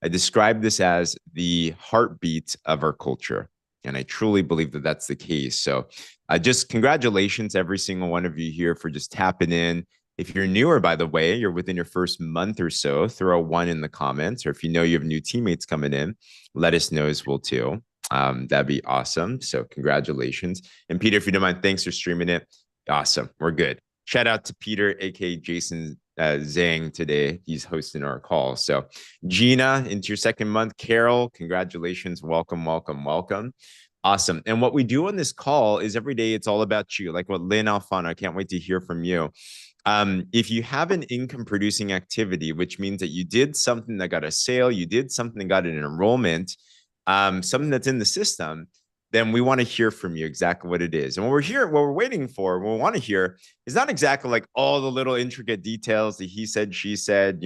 I describe this as the heartbeat of our culture. And I truly believe that that's the case. So just congratulations, every single one of you here, for just tapping in. If you're newer, by the way, you're within your first month or so, throw a one in the comments. Or if you know you have new teammates coming in, let us know as well, too. That'd be awesome. So congratulations. And Peter, if you don't mind, thanks for streaming it. Awesome. We're good. Shout out to Peter, aka Jason Zhang today. He's hosting our call. So Gina, into your second month. Carol, congratulations. Welcome, welcome, welcome. Awesome. And what we do on this call is every day it's all about you. Like what Lynn Alfano, I can't wait to hear from you. If you have an income producing activity, which means that you did something that got a sale, you did something that got an enrollment, something that's in the system, then we want to hear from you exactly what it is. And what we're waiting for, what we want to hear is not exactly like all the little intricate details that he said, she said,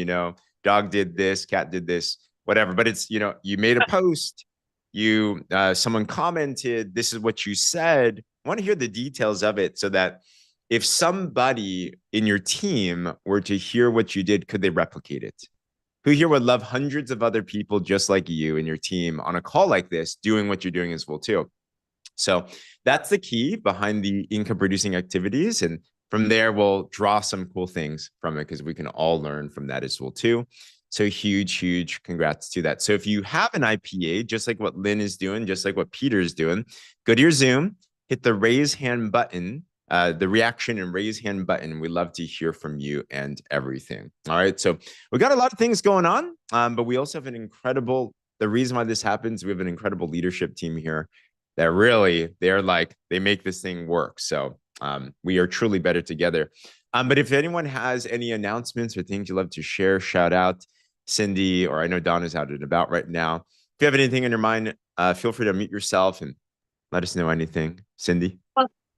dog did this, cat did this, whatever. But it's, you made a post, someone commented, this is what you said. I want to hear the details of it so that if somebody in your team were to hear what you did, could they replicate it? Who here would love hundreds of other people just like you and your team on a call like this, doing what you're doing as well, too? So that's the key behind the income producing activities. And from there, we'll draw some cool things from it because we can all learn from that as well, too. So huge congrats to that. So if you have an IPA, just like what Lynn is doing, just like what Peter is doing, go to your Zoom, hit the raise hand button, the reaction and raise hand button. We love to hear from you and everything. All right. So we got a lot of things going on, but we also have the reason why this happens, we have an incredible leadership team here that really, they make this thing work. So we are truly better together. But if anyone has any announcements or things you'd love to share, shout out Cindy, or I know Donna's out and about right now. If you have anything in your mind, feel free to mute yourself and let us know anything. Cindy?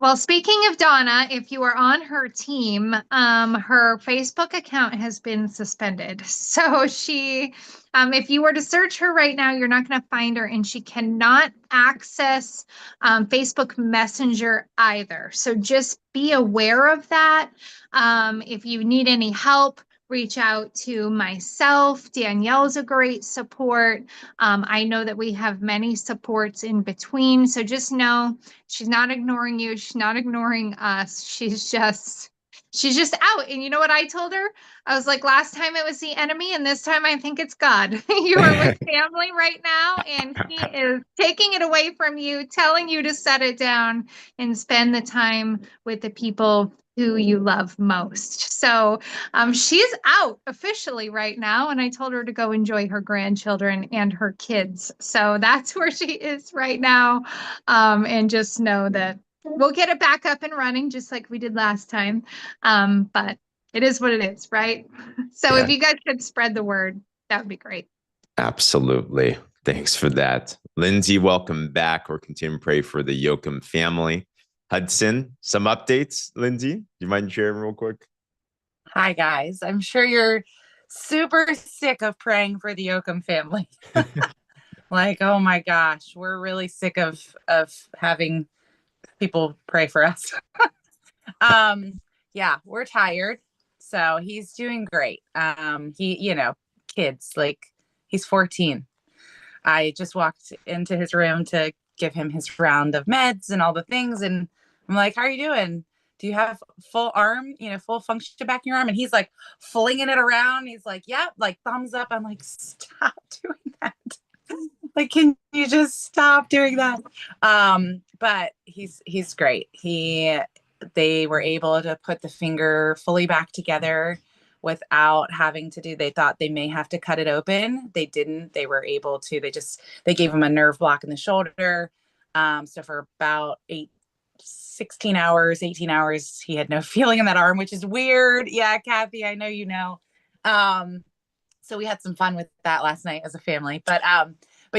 Well, speaking of Donna, if you are on her team, her Facebook account has been suspended. So if you were to search her right now, you're not going to find her, and she cannot access Facebook Messenger either. So just be aware of that. If you need any help, reach out to myself. Danielle's a great support. I know that we have many supports in between. So just know she's not ignoring you. She's not ignoring us. She's just out. And you know what I told her? I was like, last time it was the enemy, and this time I think it's God. You are with family right now, and he is taking it away from you, telling you to set it down and spend the time with the people who you love most. So she's out officially right now, and I told her to go enjoy her grandchildren and her kids. So that's where she is right now. And just know that we'll get it back up and running just like we did last time. But it is what it is, right? So if you guys could spread the word, that would be great. Absolutely. Thanks for that. Lindsay, welcome back. We're continuing to pray for the Yoakum family. Hudson, some updates. Lindsay, do you mind sharing real quick? Hi, guys. I'm sure you're super sick of praying for the Yoakum family. Like, oh my gosh, we're really sick of having people pray for us. Yeah, we're tired. So he's doing great. Kids, like, he's 14. I just walked into his room to give him his round of meds and all the things. And I'm like, how are you doing? Do you have full arm, full function back in your arm? And he's like flinging it around. He's like, yep, like thumbs up. I'm like, stop doing that. Like, can you just stop doing that? But he's great. They were able to put the finger fully back together without having to they thought they may have to cut it open. They didn't. They were able to. They gave him a nerve block in the shoulder. So for about 16 hours, 18 hours, he had no feeling in that arm, which is weird. Yeah, Kathy, I know you know. So we had some fun with that last night as a family. But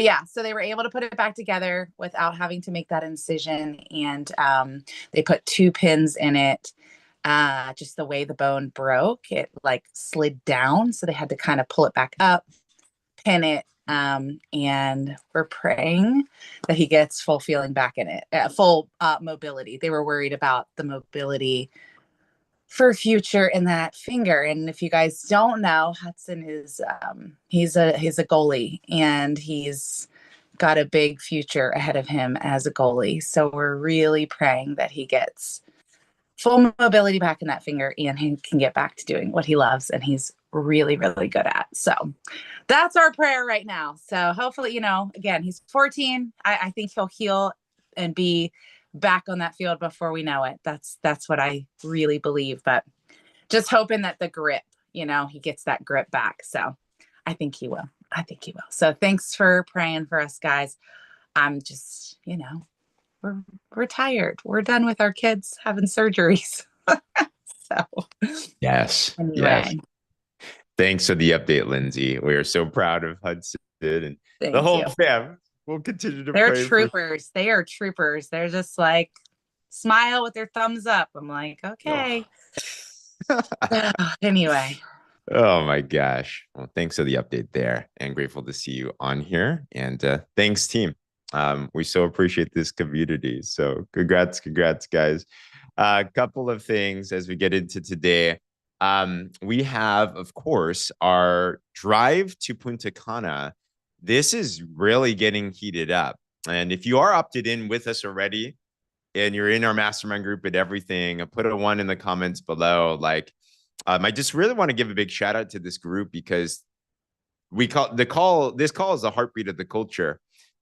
yeah, so they were able to put it back together without having to make that incision. And they put 2 pins in it. Just the way the bone broke, it like slid down. So they had to kind of pull it back up, pin it. And we're praying that he gets full feeling back in it, full mobility. They were worried about the mobility for future in that finger. And if you guys don't know, Hudson is he's a goalie, and he's got a big future ahead of him as a goalie. So we're really praying that he gets full mobility back in that finger and he can get back to doing what he loves and he's really, really good at. So that's our prayer right now. So hopefully, again, he's 14. I think he'll heal and be back on that field before we know it. That's what I really believe, but just hoping that the grip, he gets that grip back. So I think he will. So thanks for praying for us, guys. I'm just, we're tired. We're done with our kids having surgeries. So Yes. anyway. Yes. Thanks for the update, Lindsay. We are so proud of Hudson and the whole fam. We'll continue to They're pray. Troopers. They are troopers. They're just like smile with their thumbs up. I'm like, okay. Anyway. Oh my gosh. Well, thanks for the update there, and grateful to see you on here. And thanks, team. We so appreciate this community. So congrats, guys. A couple of things as we get into today. We have, of course, our drive to Punta Cana. This is really getting heated up. And if you are opted in with us already and you're in our mastermind group and everything, put a 1 in the comments below. I just really want to give a big shout out to this group because this call is the heartbeat of the culture.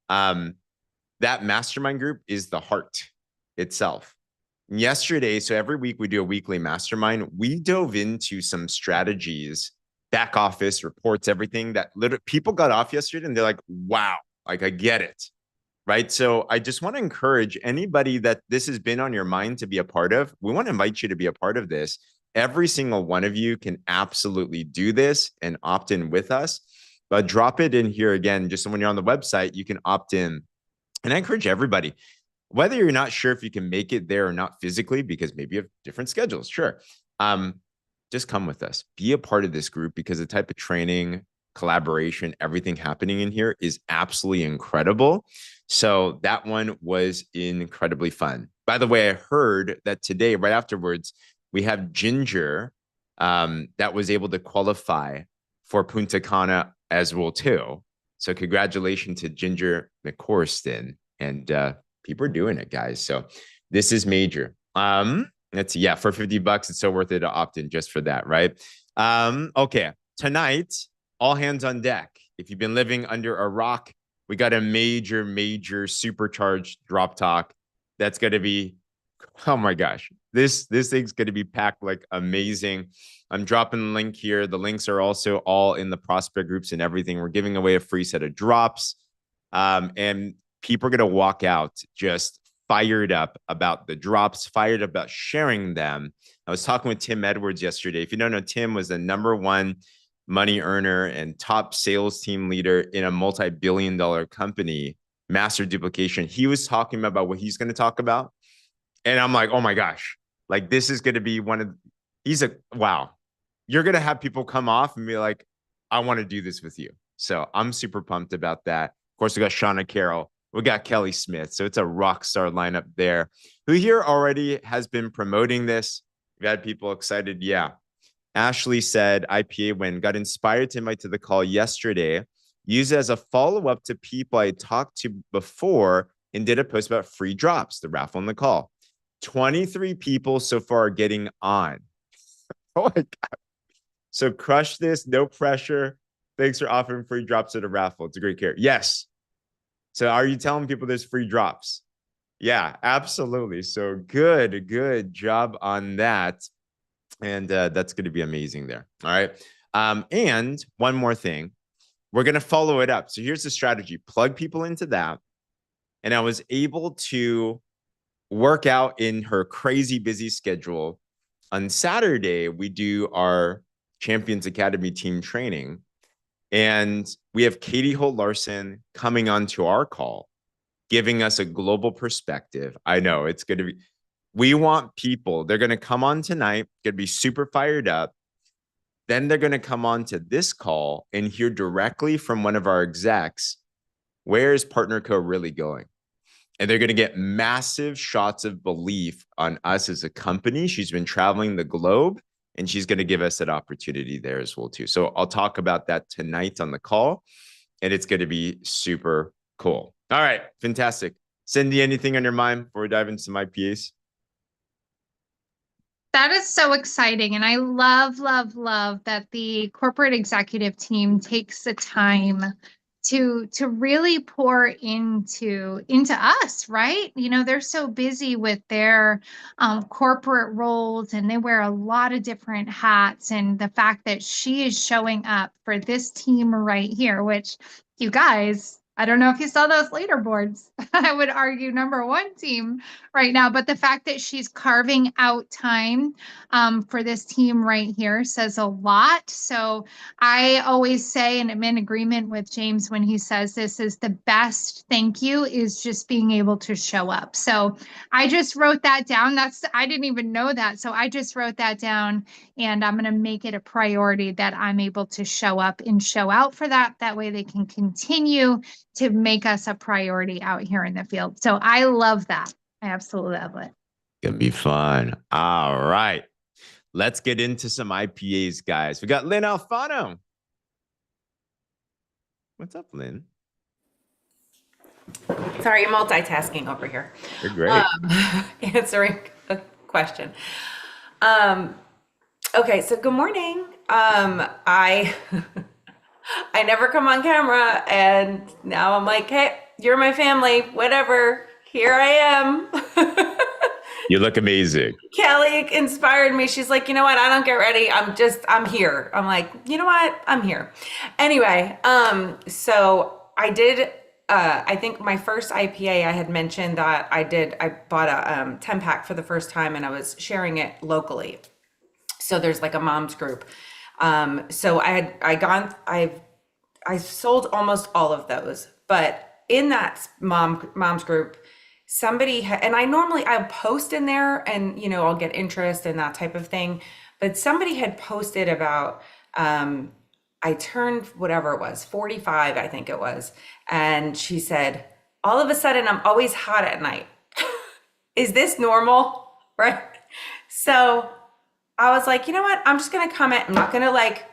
That mastermind group is the heart itself. Yesterday, so every week we do a weekly mastermind. We dove into some strategies, back office reports, everything that people got off yesterday and they're like, wow, like I get it. Right. So I just want to encourage anybody that this has been on your mind to be a part of. We want to invite you to be a part of this. Every single one of you can absolutely do this and opt in with us, but drop it in here again. Just so when you're on the website, you can opt in. And I encourage everybody, whether you're not sure if you can make it there or not physically, because maybe you have different schedules, sure. Just come with us. Be a part of this group because the type of training, collaboration, everything happening in here is absolutely incredible. So that one was incredibly fun. By the way, I heard that today, right afterwards, we have Ginger that was able to qualify for Punta Cana as well, too. So congratulations to Ginger McCorston. And people are doing it, guys. So this is major. Let's see. Yeah, for $50, it's so worth it to opt in just for that, right? Okay. Tonight, all hands on deck. If you've been living under a rock, we got a major supercharged drop talk that's going to be, oh my gosh, this thing's going to be packed like amazing. I'm dropping the link here. The links are also all in the prospect groups and everything. We're giving away a free set of drops. And people are going to walk out just fired up about the drops, fired up about sharing them. I was talking with Tim Edwards yesterday. If you don't know, Tim was the #1 money earner and top sales team leader in a multi-billion-dollar company, Master Duplication. He was talking about what he's going to talk about. And I'm like, oh my gosh, like this is going to be wow. You're going to have people come off and be like, I want to do this with you. So I'm super pumped about that. Of course, we got Shauna Carroll. We got Kelly Smith. So it's a rock star lineup there. Who here already has been promoting this? We've had people excited. Yeah. Ashley said IPA win, got inspired to invite to the call yesterday, used it as a follow-up to people I talked to before and did a post about free drops, the raffle and the call. 23 people so far are getting on. Oh my God. So crush this, no pressure. Thanks for offering free drops at a raffle. It's a great care. Yes. So are you telling people there's free drops? Yeah, absolutely. So good job on that. And that's going to be amazing there. All right. And one more thing, we're going to follow it up. So here's the strategy, plug people into that. And I was able to work out in her crazy busy schedule. On Saturday, we do our Champions Academy team training. And we have Katie Holt Larson coming onto our call, giving us a global perspective. I know it's going to be, we want people, they're going to come on tonight, going to be super fired up. Then they're going to come on to this call and hear directly from one of our execs, where is Partner Co really going? and they're going to get massive shots of belief on us as a company. She's been traveling the globe, and she's going to give us that opportunity there as well too. So I'll talk about that tonight on the call, and it's going to be super cool. All right, fantastic. Cindy, anything on your mind before we dive into some IPAs? That is so exciting. And I love, love, love that the corporate executive team takes the time to really pour into us, right? You know, they're so busy with their corporate roles and they wear a lot of different hats. And the fact that she is showing up for this team right here, which you guys, I don't know if you saw those leaderboards. I would argue number one team right now, but the fact that she's carving out time for this team right here says a lot. So I always say, and I'm in agreement with James when he says this is the best thank you is just being able to show up. So I just wrote that down. I didn't even know that. So I just wrote that down and I'm going to make it a priority that I'm able to show up and show out for that. That way they can continue to make us a priority out here in the field. So I love that. I absolutely love it. Gonna be fun. All right. Let's get into some IPAs, guys. We got Lynn Alfano. What's up, Lynn? Sorry, multitasking over here. You're great. Answering a question. Okay, so good morning. I I never come on camera, and now I'm like, hey, you're my family, whatever. Here I am. You look amazing. Kelly inspired me. She's like, you know what? I don't get ready. I'm here. I'm like, you know what? I'm here. Anyway, so I did, I think my first IPA, I had mentioned that I bought a 10 pack for the first time and I was sharing it locally. So there's like a mom's group. So I sold almost all of those, but in that mom's group, somebody and I'll post in there and, you know, I'll get interest and that type of thing. But somebody had posted about, I turned whatever it was, 45, I think it was. And she said, all of a sudden, I'm always hot at night. Is this normal? Right? So I was like, you know what? I'm just going to comment. I'm not going to like,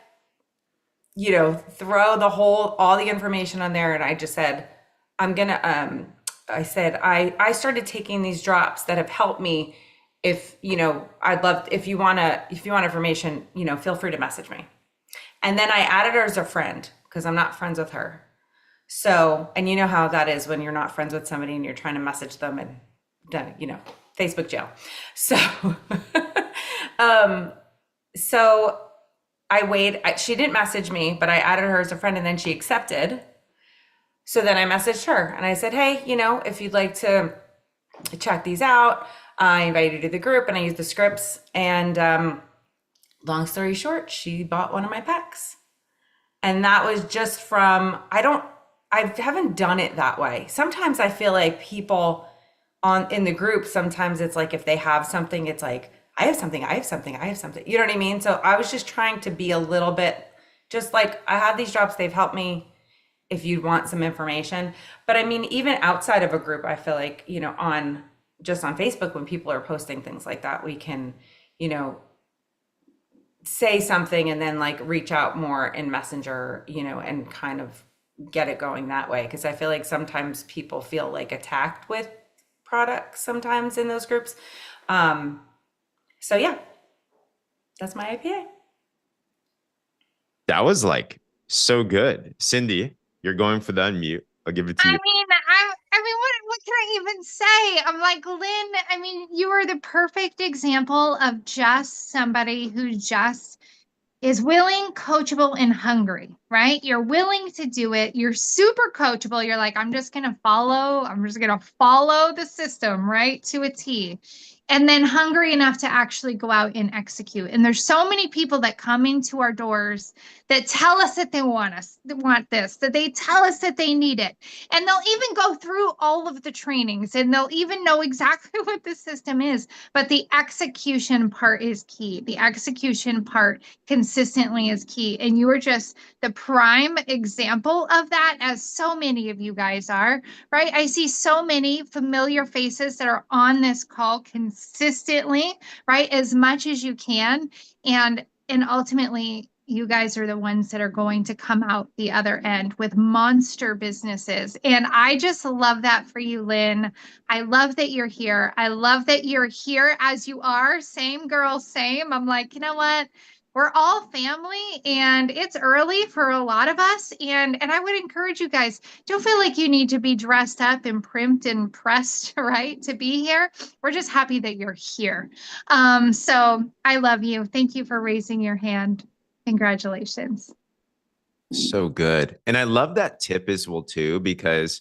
you know, throw all the information on there. And I just said, I started taking these drops that have helped me. If, you know, if you want information, you know, feel free to message me. And then I added her as a friend because I'm not friends with her. So, and you know how that is when you're not friends with somebody and you're trying to message them and, you know, Facebook jail. So, so she didn't message me, but I added her as a friend and then she accepted. So then I messaged her and I said, hey, you know, if you'd like to check these out, I invited you to the group and I used the scripts. And long story short, she bought one of my packs. And that was just from, I haven't done it that way. Sometimes I feel like people in the group, sometimes it's like if they have something, it's like, I have something. You know what I mean? So I was just trying to be a little bit, just like I have these drops, they've helped me if you want some information. But I mean, even outside of a group, I feel like, you know, on Facebook, when people are posting things like that, we can, you know, say something and then like reach out more in Messenger, you know, and kind of get it going that way. Cause I feel like sometimes people feel like attacked with products sometimes in those groups. So yeah, that's my IPA. That was like so good. Cindy, you're going for the unmute. I'll give it to you. I mean, what can I even say? I'm like, Lynn, I mean, you are the perfect example of just somebody who just is willing, coachable, and hungry, right? You're willing to do it. You're super coachable. You're like, I'm just going to follow the system, right? To a T. and then hungry enough to actually go out and execute. And there's so many people that come into our doors that tell us that they want this, that they tell us that they need it. And they'll even go through all of the trainings and they'll even know exactly what the system is. But the execution part is key. The execution part consistently is key. And you are just the prime example of that, as so many of you guys are, right? I see so many familiar faces that are on this call consistently, right? As much as you can. And ultimately, you guys are the ones that are going to come out the other end with monster businesses. And I just love that for you, Lynn. I love that you're here. I love that you're here as you are. Same girl, same. I'm like, you know what? We're all family and it's early for a lot of us. And I would encourage you guys, don't feel like you need to be dressed up and primed and pressed, right, to be here. We're just happy that you're here. So I love you. Thank you for raising your hand. Congratulations. So good. And I love that tip as well, too, because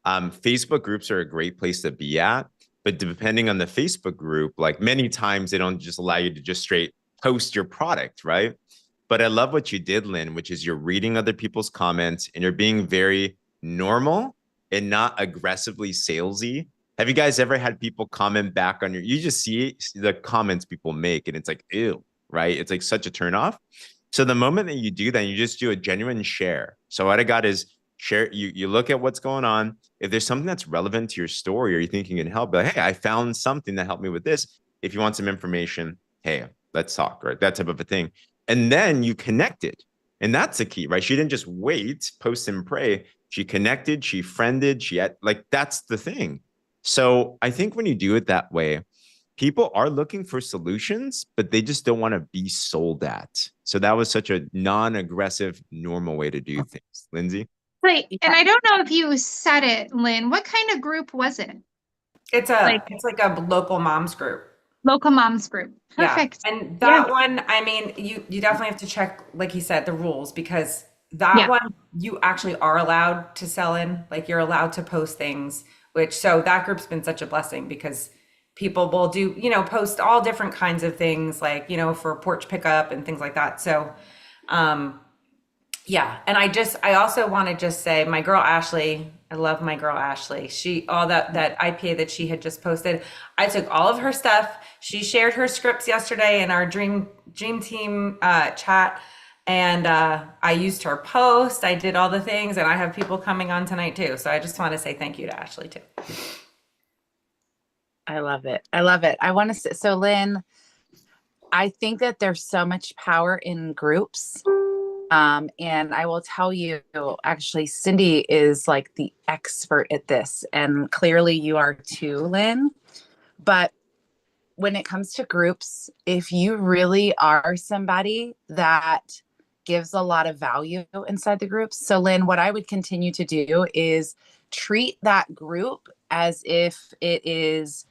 Facebook groups are a great place to be at. But depending on the Facebook group, like many times they don't just allow you to just straight post your product, right? But I love what you did, Lynn, which is you're reading other people's comments and you're being very normal and not aggressively salesy. Have you guys ever had people comment back on you just see the comments people make and it's like, ew, right? It's like such a turnoff. So the moment that you do that, you just do a genuine share. So what I got is share. You look at what's going on. If there's something that's relevant to your story or you think you can help, like, hey, I found something that helped me with this. If you want some information, hey, let's talk, right? That type of a thing. And then you connected. And that's the key, right? She didn't just wait, post and pray. She connected, she friended, she had, like, that's the thing. So I think when you do it that way, people are looking for solutions, but they just don't want to be sold at. So that was such a non-aggressive, normal way to do things. Lindsay? Right. And I don't know if you said it, Lynn. What kind of group was it? It's like a local moms group. Local moms group. Perfect. Yeah. And that one, I mean, you definitely have to check, like he said, the rules, because that one you actually are allowed to sell in, like you're allowed to post things, so that group's been such a blessing because people will do, post all different kinds of things, like, for porch pickup and things like that. So, yeah. And I also want to just say my girl, Ashley, I love my girl, Ashley. All that IPA that she had just posted, I took all of her stuff. She shared her scripts yesterday in our dream team chat. And I used her post. I did all the things and I have people coming on tonight too. So I just want to say thank you to Ashley too. I love it. I love it. I want to say, so Lynn, I think that there's so much power in groups. And I will tell you, actually, Cindy is like the expert at this. And clearly you are too, Lynn. But when it comes to groups, if you really are somebody that gives a lot of value inside the groups. So Lynn, what I would continue to do is treat that group as if it is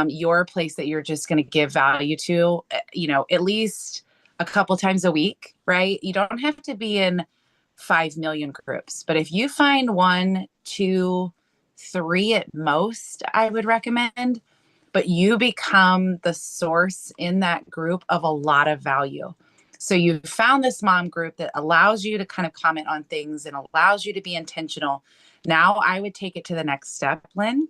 your place that you're just going to give value to, at least a couple times a week, right? You don't have to be in 5 million groups, but if you find 1, 2, 3 at most, I would recommend, but you become the source in that group of a lot of value. So you've found this mom group that allows you to kind of comment on things and allows you to be intentional. Now I would take it to the next step, Lynn.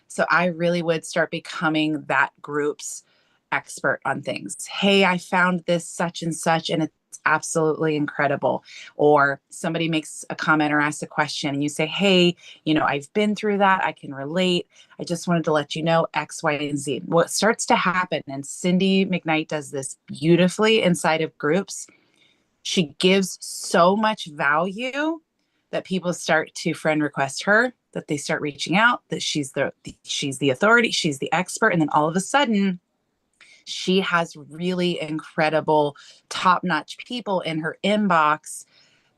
So I really would start becoming that group's expert on things. Hey, I found this such and such, and it's absolutely incredible. Or somebody makes a comment or asks a question and you say, hey, I've been through that. I can relate. I just wanted to let you know X, Y, and Z. What starts to happen, and Cindy McKnight does this beautifully inside of groups, she gives so much value that people start to friend request her, that they start reaching out, that she's the authority, she's the expert. And then all of a sudden, she has really incredible, top-notch people in her inbox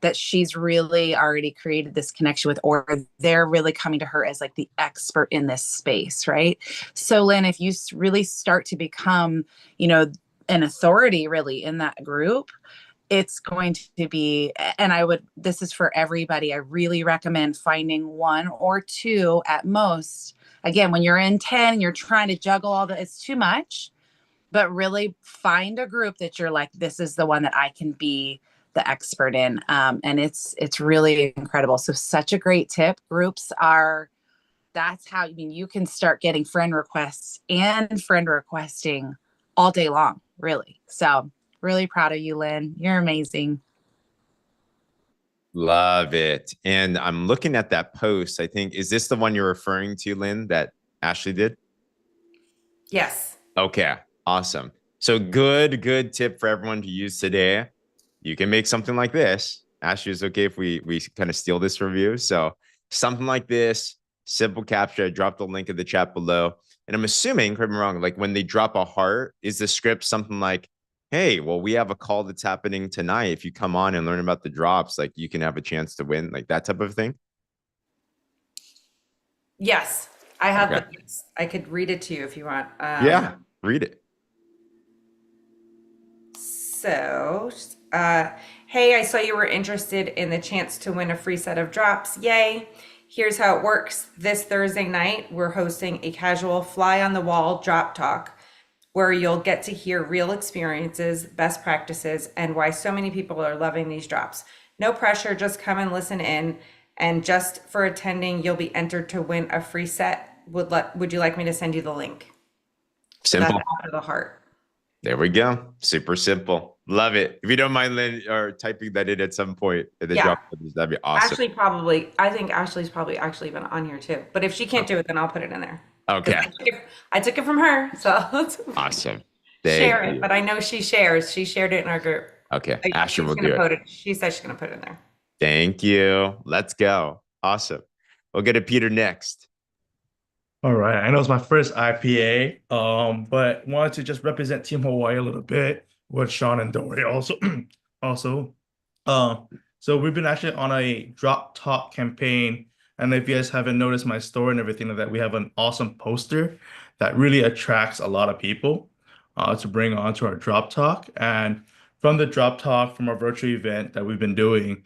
that she's really already created this connection with, or they're really coming to her as like the expert in this space, right? So Lynn, if you really start to become, an authority really in that group, it's going to be, and this is for everybody. I really recommend finding one or two at most. Again, when you're in 10, you're trying to juggle it's too much, but really find a group that you're like, this is the one that I can be the expert in. And it's really incredible. So such a great tip. That's how, you can start getting friend requests and friend requesting all day long, really. So really proud of you, Lynn. You're amazing. Love it. And I'm looking at that post. I think, is this the one you're referring to, Lynn, that Ashley did? Yes. Okay, awesome. So good tip for everyone to use today. You can make something like this. Ashley, is okay if we kind of steal this review? So something like this, simple capture. I dropped the link in the chat below. And I'm assuming, correct me wrong, like when they drop a heart, is the script something like, hey, well, we have a call that's happening tonight. If you come on and learn about the drops, like you can have a chance to win, like that type of thing? Yes. I have Okay. I could read it to you if you want. Yeah, read it. So, hey, I saw you were interested in the chance to win a free set of drops. Yay. Here's how it works. This Thursday night, we're hosting a casual fly on the wall drop talk where you'll get to hear real experiences, best practices, and why so many people are loving these drops. No pressure, just come and listen in. And just for attending, you'll be entered to win a free set. Would you like me to send you the link? Simple. That's after the heart. There we go. Super simple. Love it. If you don't mind, Lynn, or typing that in at some point in the drop, that'd be awesome. I think Ashley's probably actually been on here too. But if she can't do it, then I'll put it in there. Okay. I took it from her. So Awesome. Share it. But I know she shares. She shared it in our group. Okay. Ashley will do it. She said she's going to put it in there. Thank you. Let's go. Awesome. We'll get to Peter next. All right, I know it's my first IPA, but wanted to just represent Team Hawaii a little bit with Sean and Dory also. also, so we've been actually on a drop top campaign, and if you guys haven't noticed my store and everything like that, we have an awesome poster that really attracts a lot of people to bring on to our drop talk. And from the drop talk, from our virtual event that we've been doing,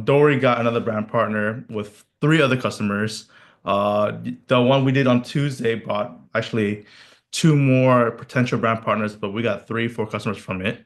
Dory got another brand partner with 3 other customers. The one we did on Tuesday brought actually 2 more potential brand partners, but we got 3, 4 customers from it.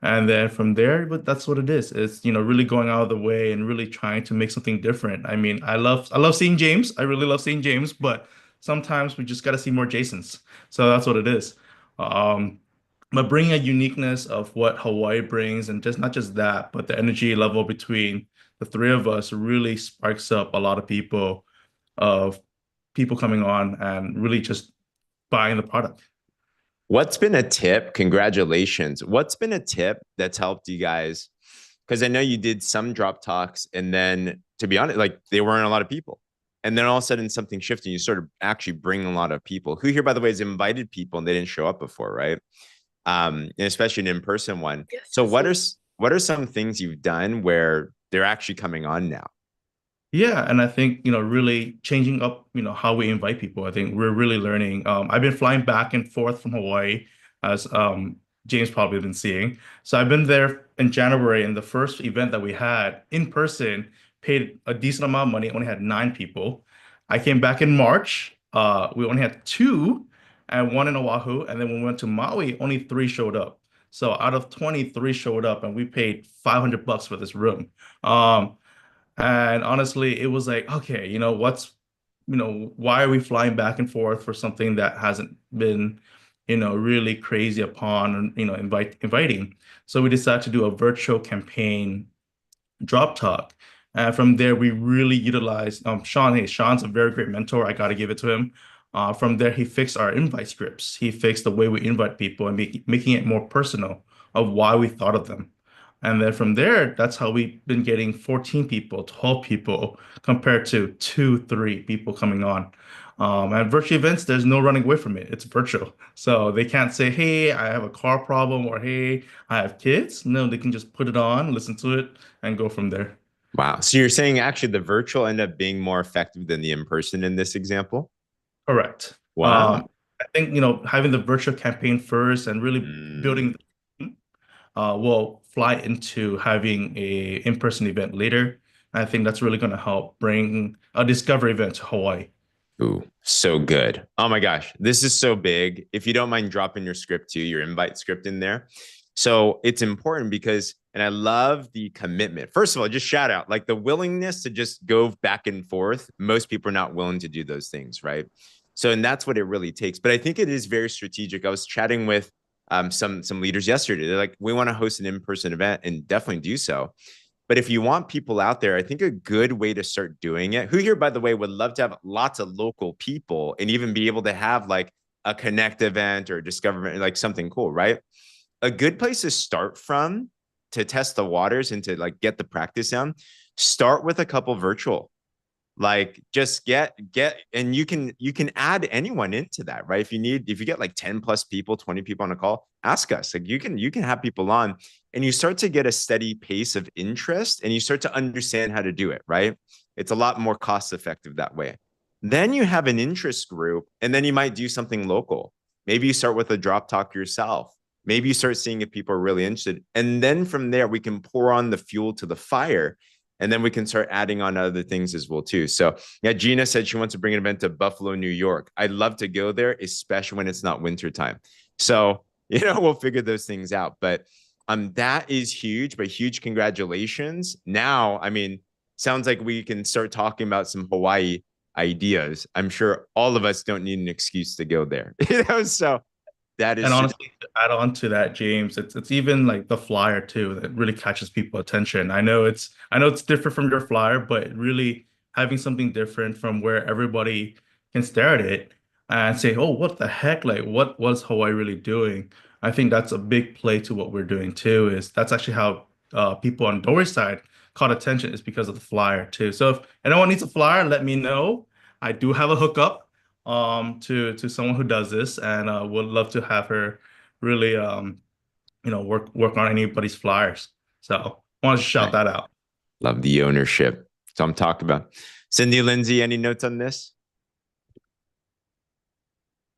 And then from there, but that's what it is. It's, really going out of the way and really trying to make something different. I mean, I love seeing James. I really love seeing James, but sometimes we just got to see more Jasons. So that's what it is. But bringing a uniqueness of what Hawaii brings, and just not just that, but the energy level between the 3 of us really sparks up a lot of people of people coming on and really just buying the product. What's been a tip? Congratulations. What's been a tip that's helped you guys? Because I know you did some drop talks, and then to be honest, like there weren't a lot of people. And then all of a sudden something shifted. You sort of actually bring a lot of people. Who here, by the way, has invited people and they didn't show up before, right? And especially an in-person one. Yes, so what are some things you've done where they're actually coming on now? Yeah, and I think, really changing up, how we invite people. I think we're really learning. I've been flying back and forth from Hawaii, as James probably been seeing. So I've been there in January, and the first event that we had in person paid a decent amount of money, only had 9 people. I came back in March. We only had 2, and 1 in Oahu. And then when we went to Maui, only 3 showed up. So out of 23 showed up, and we paid $500 for this room. And honestly, it was like, okay, why are we flying back and forth for something that hasn't been, really crazy upon, inviting. So we decided to do a virtual campaign drop talk. And from there, we really utilized Sean. Hey, Sean's a very great mentor. I got to give it to him. From there, he fixed our invite scripts. He fixed the way we invite people and making it more personal of why we thought of them. And then from there, that's how we've been getting 14 people, 12 people compared to 2, 3 people coming on. And virtual events, there's no running away from it. It's virtual. So they can't say, hey, I have a car problem, or hey, I have kids. No, they can just put it on, listen to it, and go from there. Wow. So you're saying actually the virtual ended up being more effective than the in-person in this example? Correct. Wow. I think, having the virtual campaign first and really building, well, fly into having a in-person event later. I think that's really going to help bring a discovery event to Hawaii. Ooh, so good. Oh my gosh, this is so big. If you don't mind dropping your script too, your invite script in there. So it's important because, and I love the commitment. First of all, just shout out like the willingness to just go back and forth. Most people are not willing to do those things, right? So, and that's what it really takes. But I think it is very strategic. I was chatting with some leaders yesterday. They're like, we want to host an in-person event and definitely do so. But if you want people out there, I think a good way to start doing it, who here, by the way, would love to have lots of local people and even be able to have like a connect event or discover like something cool, right? A good place to start from to test the waters and to like get the practice down, start with a couple virtual. Like just get and you can add anyone into that, right? If you get like 10 plus people, 20 people on a call, ask us. Like you can have people on and you start to get a steady pace of interest and you start to understand how to do it, right? It's a lot more cost effective that way. Then you have an interest group and then you might do something local. Maybe you start with a drop talk yourself. Maybe you start seeing if people are really interested. And then from there, we can pour on the fuel to the fire and then we can start adding on other things as well too. So yeah, Gina said she wants to bring an event to Buffalo, New York. I'd love to go there, especially when it's not winter time. So, we'll figure those things out. But that is huge, but huge congratulations. Now, I mean, sounds like we can start talking about some Hawaii ideas. I'm sure all of us don't need an excuse to go there. So that is And honestly, to add on to that, James, it's even like the flyer too that really catches people attention. I know it's different from your flyer, but really having something different from where everybody can stare at it and say, "Oh, what the heck? Like, what was Hawaii really doing?" I think that's a big play to what we're doing too. Is that's actually how people on Dory's side caught attention is because of the flyer too. So if anyone needs a flyer, let me know. I do have a hookup to someone who does this and would love to have her really work on anybody's flyers. So I want to shout that out. Love the ownership. So I'm talking about. Cindy, Lindsay, any notes on this?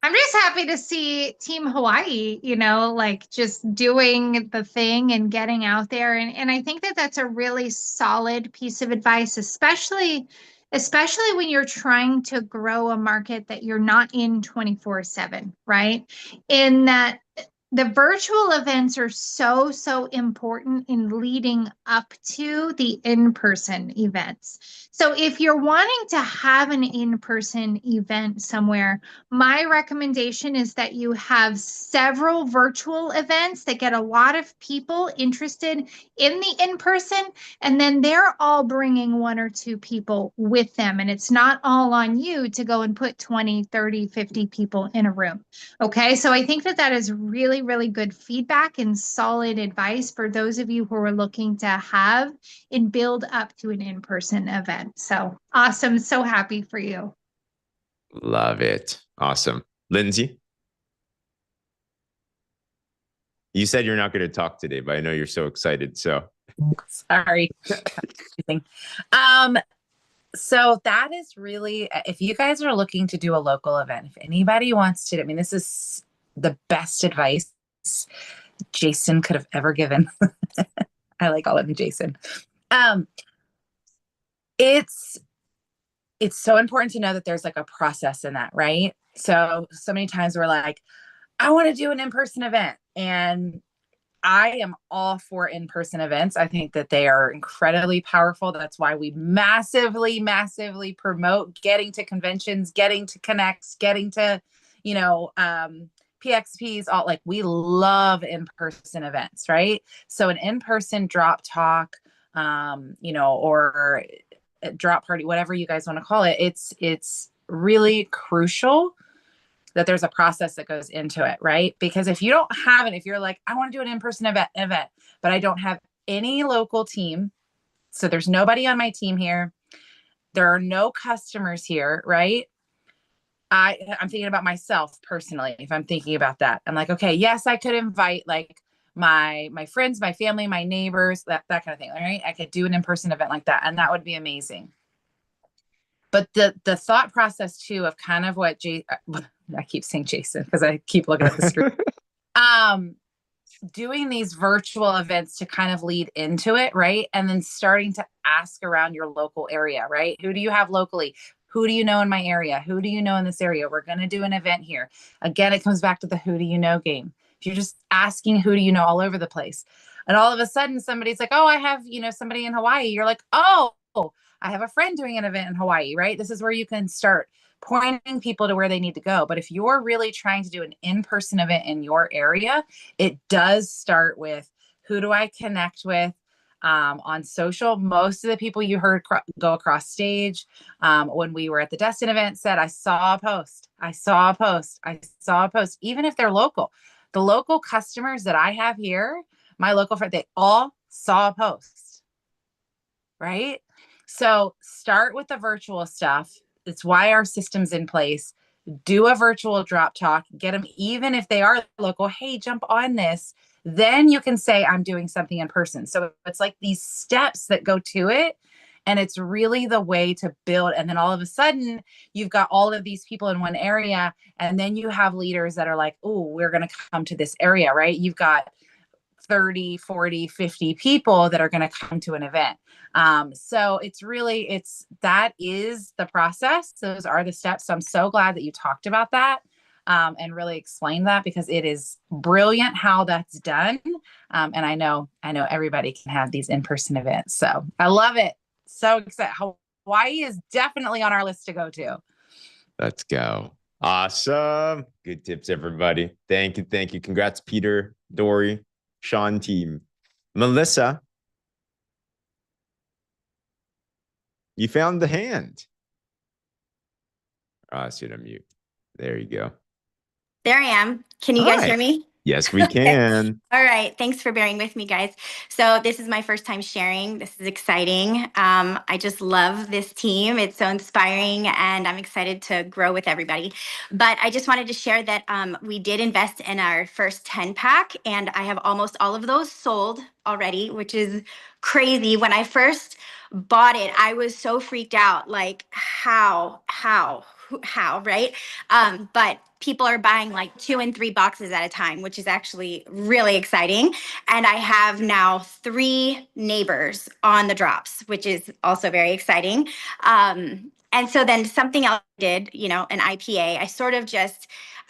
I'm just happy to see Team Hawaii, like just doing the thing and getting out there. And I think that that's a really solid piece of advice, especially when you're trying to grow a market that you're not in 24/7, right? In that the virtual events are so, so important in leading up to the in-person events. So if you're wanting to have an in-person event somewhere, my recommendation is that you have several virtual events that get a lot of people interested in the in-person, and then they're all bringing one or two people with them. And it's not all on you to go and put 20, 30, 50 people in a room. Okay, so I think that that is really, really good feedback and solid advice for those of you who are looking to have and build up to an in-person event. So awesome. So happy for you. Love it. Awesome. Lindsay? You said you're not going to talk today, but I know you're so excited. So Sorry. So that is really, if you guys are looking to do a local event, if anybody wants to, I mean, this is the best advice Jason could have ever given. I like all of them, Jason. It's so important to know that there's like a process in that, right? So many times we're like, I want to do an in-person event, and I am all for in-person events. I think that they are incredibly powerful. That's why we massively, massively promote getting to conventions, getting to connects, getting to, PXPs, all like we love in-person events, right? So an in-person drop talk, or a drop party, whatever you guys want to call it, it's really crucial that there's a process that goes into it, right? Because if you don't have it, if you're like, I want to do an in-person event, but I don't have any local team, so there's nobody on my team here, there are no customers here, right? I'm thinking about myself personally. If I'm thinking about that, I'm like, okay, yes, I could invite like my friends, my family, my neighbors, that kind of thing, right? I could do an in-person event like that, and that would be amazing. But the thought process too of kind of what I keep saying Jason because I keep looking at the screen. doing these virtual events to kind of lead into it, right? And then starting to ask around your local area, right? Who do you have locally? Who do you know in my area? Who do you know in this area? We're going to do an event here. Again, it comes back to the who do you know game. If you're just asking who do you know all over the place, and all of a sudden somebody's like, oh, I have, somebody in Hawaii. You're like, oh, I have a friend doing an event in Hawaii, right? This is where you can start pointing people to where they need to go. But if you're really trying to do an in-person event in your area, it does start with who do I connect with on social. Most of the people you heard go across stage when we were at the Destin event said, I saw a post. I saw a post. I saw a post, even if they're local. The local customers that I have here, my local friend, they all saw a post, right? So start with the virtual stuff. It's why our system's in place. Do a virtual drop talk, get them, even if they are local, hey, jump on this. Then you can say, I'm doing something in person. So it's like these steps that go to it. And it's really the way to build. And then all of a sudden, you've got all of these people in one area. And then you have leaders that are like, oh, we're going to come to this area, right? You've got 30, 40, 50 people that are going to come to an event. So that is the process. Those are the steps. So I'm so glad that you talked about that and really explained that, because it is brilliant how that's done. And I know everybody can have these in-person events. So I love it. So excited. Hawaii is definitely on our list to go to. Let's go. Awesome. Good tips, everybody. Thank you. Thank you. Congrats, Peter, Dory, Sean team. Melissa, you found the hand. I see it on mute. There you go. There I am. Can you guys hear me? Yes, we can. All right. Thanks for bearing with me, guys. So this is my first time sharing. This is exciting. I just love this team. It's so inspiring, and I'm excited to grow with everybody. But I just wanted to share that we did invest in our first 10 pack, and I have almost all of those sold already, which is crazy. When I first bought it, I was so freaked out, like how, right? But people are buying like 2 and 3 boxes at a time, which is actually really exciting. And I have now 3 neighbors on the drops, which is also very exciting. And so then something else I did, an IPA,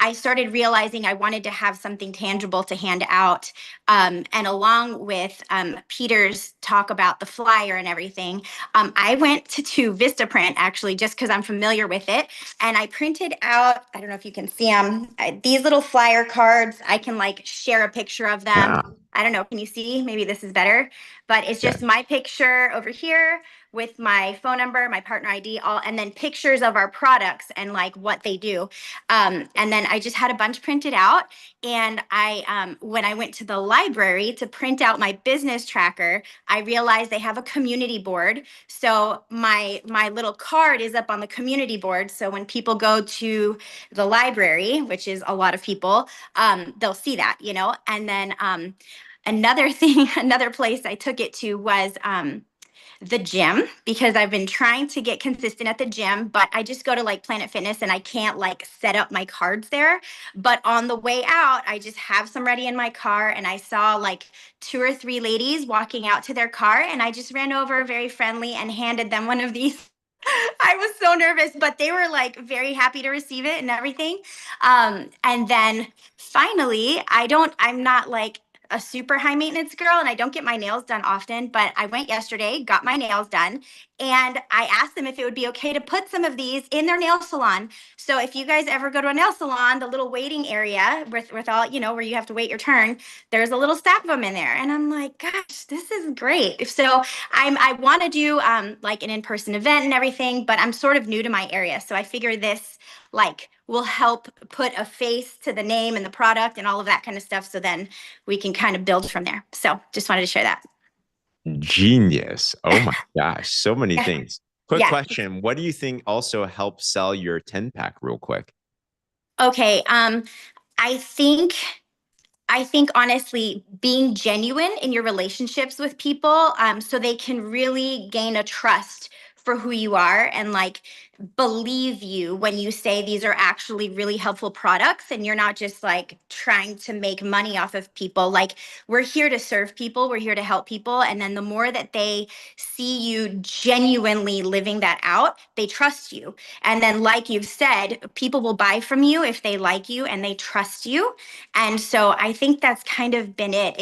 I started realizing I wanted to have something tangible to hand out. And along with Peter's talk about the flyer and everything, I went to Vistaprint, actually, just because I'm familiar with it. And I printed out, I don't know if you can see them, these little flyer cards. I can share a picture of them. Yeah. I don't know. Can you see? Maybe this is better. But it's just my picture over here with my phone number, my partner ID, and then pictures of our products and what they do. And then I just had a bunch printed out. And when I went to the library to print out my business tracker, I realized they have a community board. So my little card is up on the community board. So when people go to the library, which is a lot of people, they'll see that, And then another place I took it to was the gym, because I've been trying to get consistent at the gym, but I just go to Planet Fitness and I can't set up my cards there. But on the way out, I just have some ready in my car, and I saw 2 or 3 ladies walking out to their car, and I just ran over very friendly and handed them one of these. I was so nervous, but they were very happy to receive it and everything. And then finally, I'm not a super high maintenance girl, and I don't get my nails done often, but I went yesterday, got my nails done, and I asked them if it would be okay to put some of these in their nail salon. So if you guys ever go to a nail salon, the little waiting area with all, where you have to wait your turn, there's a little stack of them in there. And I'm like, gosh, this is great. So I want to do an in-person event and everything, but I'm sort of new to my area. So I figure this will help put a face to the name and the product and all of that kind of stuff. So then we can kind of build from there. So just wanted to share that. Genius. Oh my gosh. So many things. Quick Yeah. question. What do you think also helps sell your 10 pack real quick? Okay. I think honestly, being genuine in your relationships with people, so they can really gain a trust for who you are and like believe you when you say these are actually really helpful products and you're not just like trying to make money off of people. Like, we're here to serve people, we're here to help people. And then the more that they see you genuinely living that out, they trust you. And then, like you've said, people will buy from you if they like you and they trust you. And so I think that's kind of been it.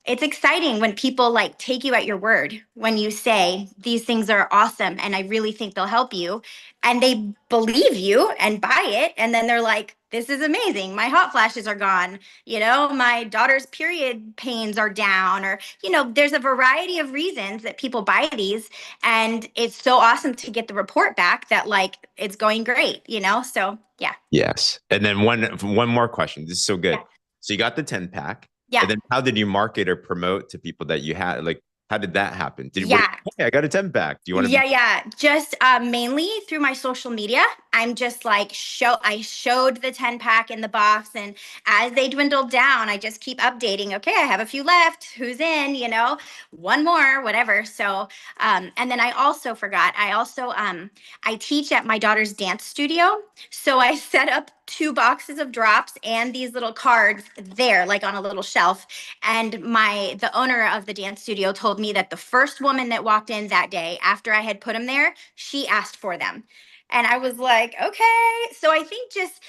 It's exciting when people like take you at your word when you say these things are awesome and I really think they'll help you, and they believe you and buy it, and then they're like, this is amazing, my hot flashes are gone, you know, my daughter's period pains are down, or you know, there's a variety of reasons that people buy these, and it's so awesome to get the report back that like it's going great, you know. So yeah. Yes. And then one more question. This is so good. Yeah. So you got the 10 pack. Yeah. And then how did you market or promote to people that you had? Like, how did that happen? Yeah. Hey, I got a 10 pack. Do you want to? Yeah. Just mainly through my social media. I'm just like I showed the 10 pack in the box, and as they dwindled down, I just keep updating. Okay, I have a few left. Who's in? You know, one more, whatever. So, and then I also forgot. I teach at my daughter's dance studio, so I set up 2 boxes of drops and these little cards there, like on a little shelf. And the owner of the dance studio told me that the first woman that walked in that day after I had put them there, she asked for them. And I was like, okay. So I think just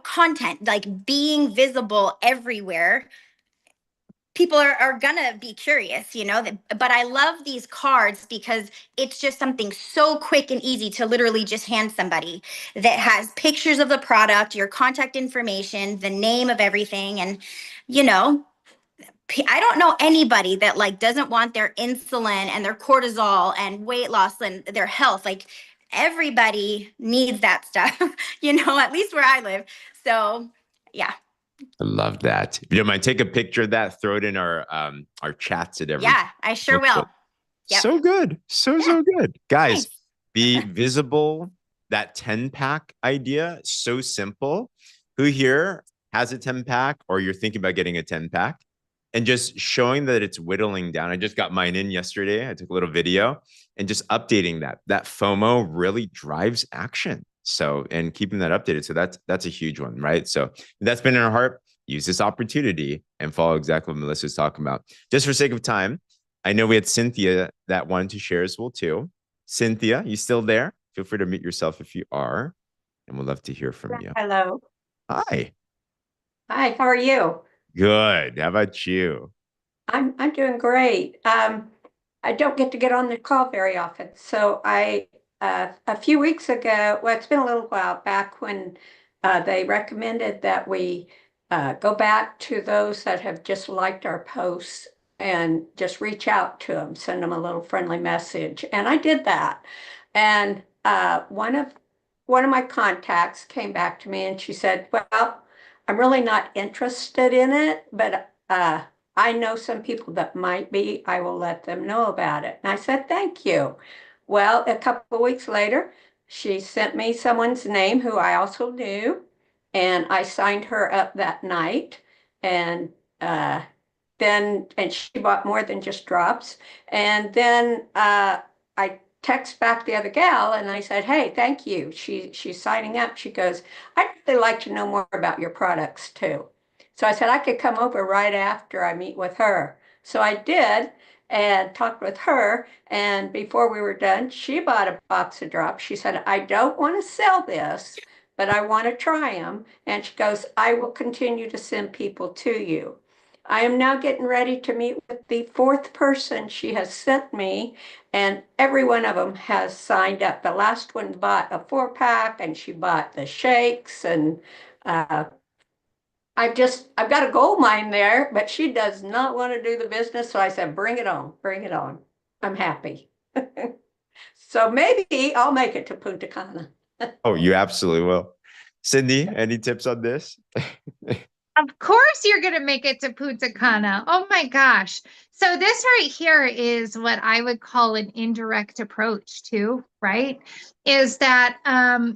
content, like being visible everywhere, people are gonna be curious, you know. But I love these cards because it's just something so quick and easy to literally just hand somebody, that has pictures of the product, your contact information, the name of everything. And you know, I don't know anybody that like doesn't want their insulin and their cortisol and weight loss and their health. Like, everybody needs that stuff, you know, at least where I live. So yeah. I love that. If you don't mind, take a picture of that, throw it in our chats at every. Yeah, I sure will. Yep. So good. So good. Guys, Nice. be visible. That 10 pack idea, so simple. Who here has a 10 pack, or you're thinking about getting a 10 pack? And just showing that it's whittling down. I just got mine in yesterday. I took a little video and just updating that. That FOMO really drives action. So, and keeping that updated. So that's a huge one, right? So that's been in our heart. Use this opportunity and follow exactly what Melissa's talking about. Just for sake of time, I know we had Cynthia that wanted to share as well too. Cynthia, you still there? Feel free to mute yourself if you are, and we'd love to hear from you. Hello. Hi. Hi, how are you? Good. How about you? I'm doing great. I don't get on the call very often. So a few weeks ago, well, it's been a little while back when they recommended that we go back to those that have just liked our posts and just reach out to them, send them a little friendly message. And I did that. And one of my contacts came back to me and she said, well, I'm really not interested in it, but I know some people that might be. I will let them know about it. And I said, thank you. Well, a couple of weeks later, she sent me someone's name who I also knew, and I signed her up that night. And she bought more than just drops. And then I text back the other gal and I said, hey, thank you. She's signing up. She goes, I'd really like to know more about your products too. So I said I could come over right after I meet with her. So I did and talked with her. And before we were done, she bought a box of drops. She said, I don't want to sell this, but I want to try them. And she goes, I will continue to send people to you. I am now getting ready to meet with the 4th person she has sent me, and every one of them has signed up. The last one bought a 4-pack, and she bought the shakes, and I've got a gold mine there, but she does not want to do the business. So I said, bring it on, bring it on. I'm happy. So maybe I'll make it to Punta Cana. Oh, you absolutely will. Cindy, any tips on this? Of course you're going to make it to Punta Cana. Oh my gosh. So this right here is what I would call an indirect approach too, right? Is that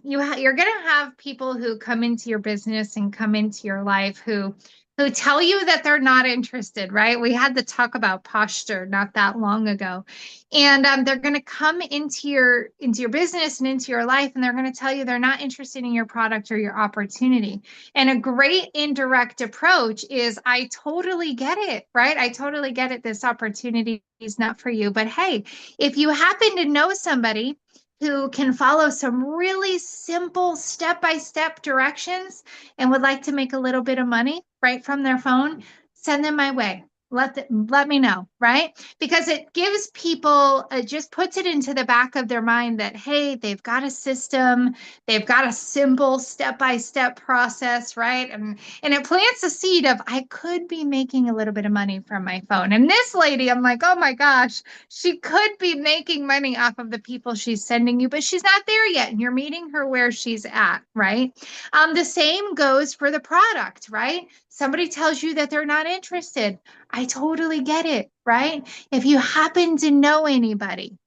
you're going to have people who come into your business and come into your life who who tell you that they're not interested, right? We had the talk about posture not that long ago. And they're going to come into your business and into your life, and they're going to tell you they're not interested in your product or your opportunity. And a great indirect approach is, I totally get it, right? I totally get it. This opportunity is not for you. But hey, if you happen to know somebody who can follow some really simple step-by-step directions and would like to make a little bit of money right from their phone, send them my way. Let me know, right? Because it gives people, it just puts it into the back of their mind that, hey, they've got a system, they've got a simple step-by-step process, right? And it plants a seed of, I could be making a little bit of money from my phone. And this lady, I'm like, oh my gosh, she could be making money off of the people she's sending you, but she's not there yet. And you're meeting her where she's at, right? The same goes for the product, right? Somebody tells you that they're not interested. I totally get it, right? If you happen to know anybody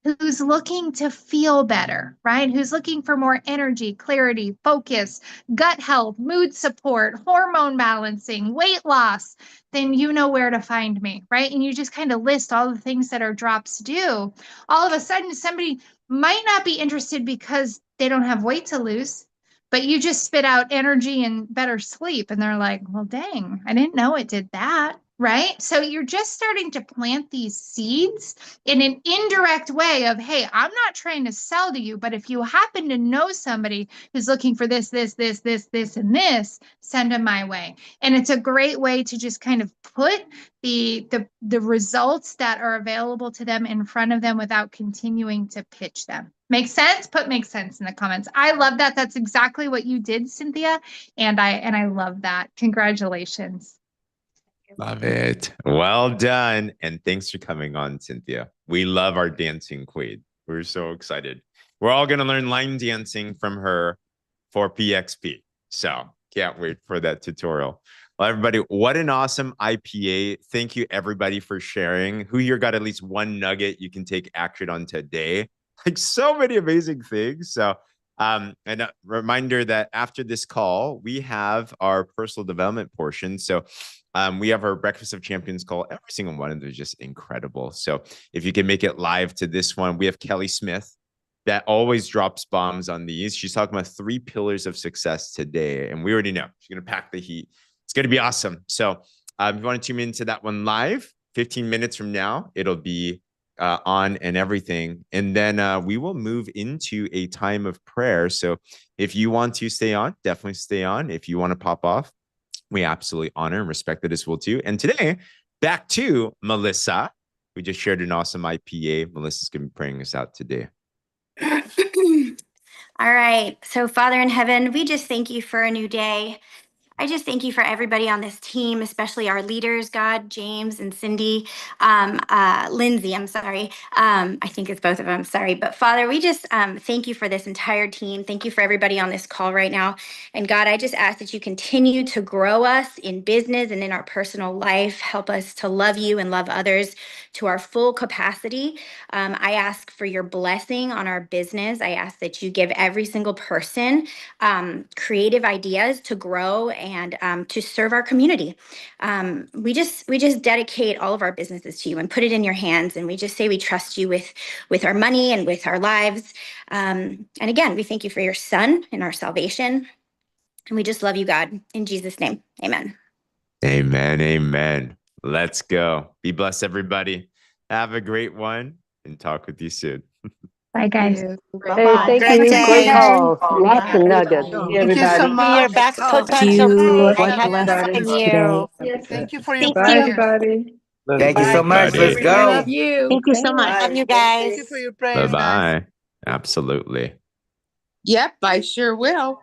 who's looking to feel better, right? Who's looking for more energy, clarity, focus, gut health, mood support, hormone balancing, weight loss, then you know where to find me, right? And you just kind of list all the things that our drops do. All of a sudden, somebody might not be interested because they don't have weight to lose, but you just spit out energy and better sleep. And they're like, well, dang, I didn't know it did that. Right. So you're just starting to plant these seeds in an indirect way of, hey, I'm not trying to sell to you, but if you happen to know somebody who's looking for this, and this, send them my way. And it's a great way to just kind of put the results that are available to them in front of them without continuing to pitch them. Makes sense? Put makes sense in the comments. I love that. That's exactly what you did, Cynthia. And I love that. Congratulations. Love it. Well done. And thanks for coming on, Cynthia. We love our dancing queen. We're so excited. We're all going to learn line dancing from her for PXP. So can't wait for that tutorial. Well, everybody, what an awesome IPA. Thank you, everybody, for sharing. Who here got at least one nugget you can take action on today? Like so many amazing things. So and a reminder that after this call, we have our personal development portion. So we have our Breakfast of Champions call. Every single one of them is just incredible. So if you can make it live to this one, we have Kelly Smith that always drops bombs on these. She's talking about 3 pillars of success today. And we already know she's going to pack the heat. It's going to be awesome. So if you want to tune into that one live, 15 minutes from now, it'll be on and everything. And then we will move into a time of prayer. So if you want to stay on, definitely stay on. If you want to pop off, we absolutely honor and respect that as well too. And today, back to Melissa. We just shared an awesome IPA. Melissa's going to be praying us out today. All right. So Father in heaven, we just thank you for a new day. I just thank you for everybody on this team, especially our leaders, God, James and Cindy, Lindsay, I'm sorry. I think it's both of them, sorry. But Father, we just thank you for this entire team. Thank you for everybody on this call right now. And God, I just ask that you continue to grow us in business and in our personal life. Help us to love you and love others to our full capacity. I ask for your blessing on our business. I ask that you give every single person creative ideas to grow and to serve our community. We just dedicate all of our businesses to you and put it in your hands. And we just say we trust you with our money and with our lives. And again, we thank you for your son and our salvation. And we just love you, God. In Jesus' name, amen. Amen. Amen. Let's go. Be blessed, everybody. Have a great one and talk with you soon. Bye, guys. Hey, Bye-bye. thank you. Great day. call. Lots of nuggets. See Thank you everybody. so much. You're back Oh, potential. thank I you. had Everybody. from you. Thank you for your Bye, prayers. everybody. Thank you so much. Let's Everybody. go. Love you. Thank you so much. Love you guys. Thank you for your prayers, Bye-bye. Absolutely. Yep, I sure will.